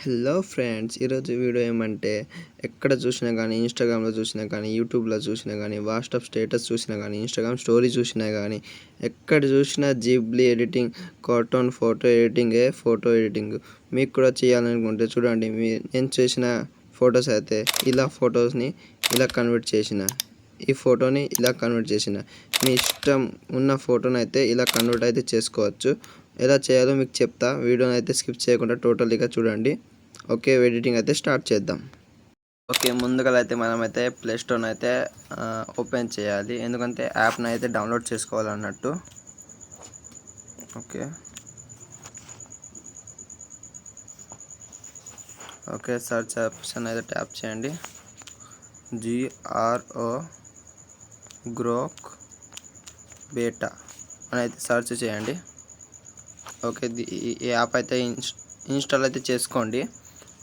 Hello friends, ఈరోజు video ఏమంటే ఎక్కడ చూసినా కానీ ఇన్స్టాగ్రామ్లో చూసినా కానీ యూట్యూబ్లో చూసినా కానీ వాట్సాప్ స్టేటస్ చూసినా కానీ ఇన్స్టాగ్రామ్ స్టోరీ చూసినా కానీ ఎక్కడ చూసినా Ghibli editing, cartoon photo editing మీకు కూడా చేయాలనుకుంటే చూడండి. నేను చేసిన ఫొటోస్ అయితే ఇలా ఫొటోస్ని ఇలా కన్వర్ట్ చేసిన, ఈ ఫోటోని ఇలా కన్వర్ట్ చేసిన, మీ ఇష్టం ఉన్న ఫోటోని అయితే ఇలా కన్వర్ట్ అయితే చేసుకోవచ్చు. ఎలా చేయాలో మీకు చెప్తా. వీడియోని అయితే స్కిప్ చేయకుండా టోటల్గా చూడండి. ఓకే, ఎడిటింగ్ అయితే స్టార్ట్ చేద్దాం. ఓకే, ముందుగా అయితే మనమైతే ప్లే స్టోర్ని అయితే ఓపెన్ చేయాలి, ఎందుకంటే యాప్ని అయితే డౌన్లోడ్ చేసుకోవాలన్నట్టు. ఓకే ఓకే సర్చ్ ఆప్షన్ అయితే ట్యాప్ చేయండి. GRO గ్రోక్ బేటా అని అయితే సర్చ్ చేయండి. ఓకే, ఈ యాప్ అయితే ఇన్స్టాల్ అయితే చేసుకోండి.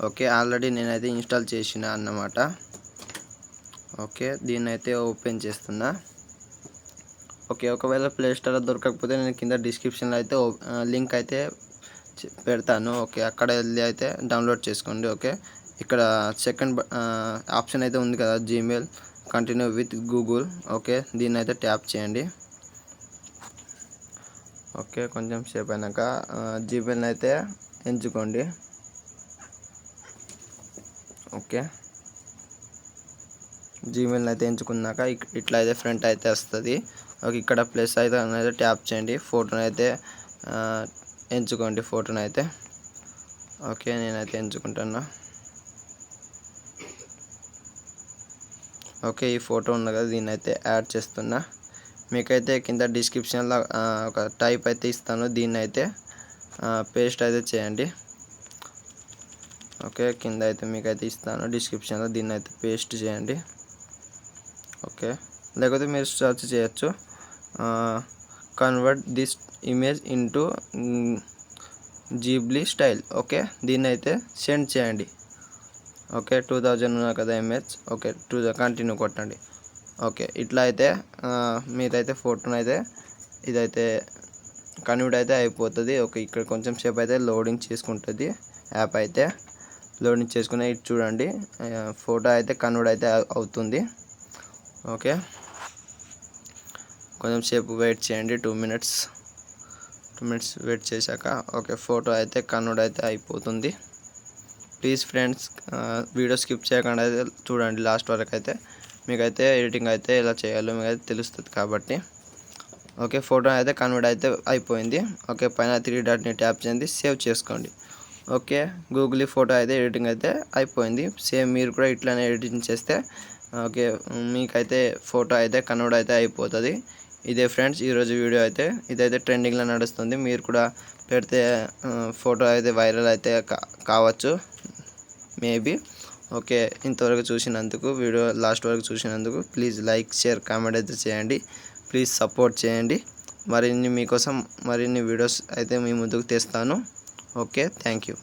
ఓకే, ఆల్రెడీ నేనైతే ఇన్స్టాల్ చేసిన అన్నమాట. ఓకే, దీన్ని అయితే ఓపెన్ చేస్తున్నా. ఓకే, ఒకవేళ ప్లే స్టోర్లో దొరకకపోతే నేను కింద డిస్క్రిప్షన్లో అయితే లింక్ అయితే పెడతాను. ఓకే, అక్కడ వెళ్ళి అయితే డౌన్లోడ్ చేసుకోండి. ఓకే, ఇక్కడ సెకండ్ ఆప్షన్ అయితే ఉంది కదా, Gmail continue with Google. Okay, దీన్ని అయితే ట్యాప్ చేయండి. ఓకే, కొంచెం సేపు అయినాక జీమెయిల్ని అయితే ఎంచుకోండి. ఓకే, జీమెయిల్ని అయితే ఎంచుకున్నాక ఇట్లా అయితే ఫ్రంట్ అయితే వస్తుంది. ఓకే, ఇక్కడ ప్లస్ అయితే అనేది ట్యాప్ చేయండి. ఫోటోని అయితే ఎంచుకోండి. ఫోటోని అయితే ఓకే, నేనైతే ఎంచుకుంటున్నా. ఓకే, ఈ ఫోటో ఉంది కదా, దీన్ని అయితే యాడ్ చేస్తున్నా. మీకైతే కింద డిస్క్రిప్షన్లో ఒక టైప్ అయితే ఇస్తాను, దీన్ని అయితే పేస్ట్ అయితే చేయండి. ఓకే, కింద అయితే మీకైతే ఇస్తాను డిస్క్రిప్షన్లో, దీన్ని అయితే పేస్ట్ చేయండి. ఓకే, లేకపోతే మీరు సెర్చ్ చేయొచ్చు, convert this image into Ghibli style. Okay, దీన్ని అయితే సెండ్ చేయండి. ఓకే, 2000 ఉన్నా కదా ఇమేజ్. ఓకే, కంటిన్యూ కొట్టండి. ఓకే, ఇట్లా అయితే మీరైతే ఫోటోని అయితే ఇదైతే కన్వర్ట్ అయితే అయిపోతుంది. ఓకే, ఇక్కడ కొంచెం సేపు అయితే లోడింగ్ చేసుకుంటుంది యాప్ అయితే. లోడింగ్ చేసుకునే ఇది చూడండి, ఫోటో అయితే కన్వర్ట్ అయితే అవుతుంది. ఓకే, కొంచెం సేపు వెయిట్ చేయండి, 2 మినిట్స్ వెయిట్ చేశాక ఓకే, ఫోటో అయితే కన్వర్ట్ అయితే అయిపోతుంది. ప్లీజ్ ఫ్రెండ్స్, వీడియో స్కిప్ చేయకుండా అయితే చూడండి లాస్ట్ వరకు. అయితే మీకైతే ఎడిటింగ్ అయితే ఎలా చేయాలో మీకైతే తెలుస్తుంది కాబట్టి. ఓకే, ఫోటో అయితే కన్వర్ట్ అయితే అయిపోయింది. ఓకే, పైన 3 డాట్ని ట్యాప్ చేయండి, సేవ్ చేసుకోండి. ఓకే, గూగుల్ ఫోటో అయితే ఎడిటింగ్ అయితే అయిపోయింది. సేమ్ మీరు కూడా ఇట్లానే ఎడిటింగ్ చేస్తే ఓకే, మీకైతే ఫోటో అయితే కన్వర్ట్ అయితే అయిపోతుంది. ఇదే ఫ్రెండ్స్ ఈరోజు వీడియో అయితే. ఇదైతే ట్రెండింగ్లో నడుస్తుంది, మీరు కూడా పెడితే ఫోటో అయితే వైరల్ అయితే కావచ్చు మేబీ. ఓకే, ఇంతవరకు చూసినందుకు, వీడియో లాస్ట్ వరకు చూసినందుకు ప్లీజ్ లైక్, షేర్, కామెంట్ అయితే చేయండి. ప్లీజ్ సపోర్ట్ చేయండి. మీకోసం మరిన్ని వీడియోస్ అయితే మీ ముందుకు తెస్తాను. Okay, thank you.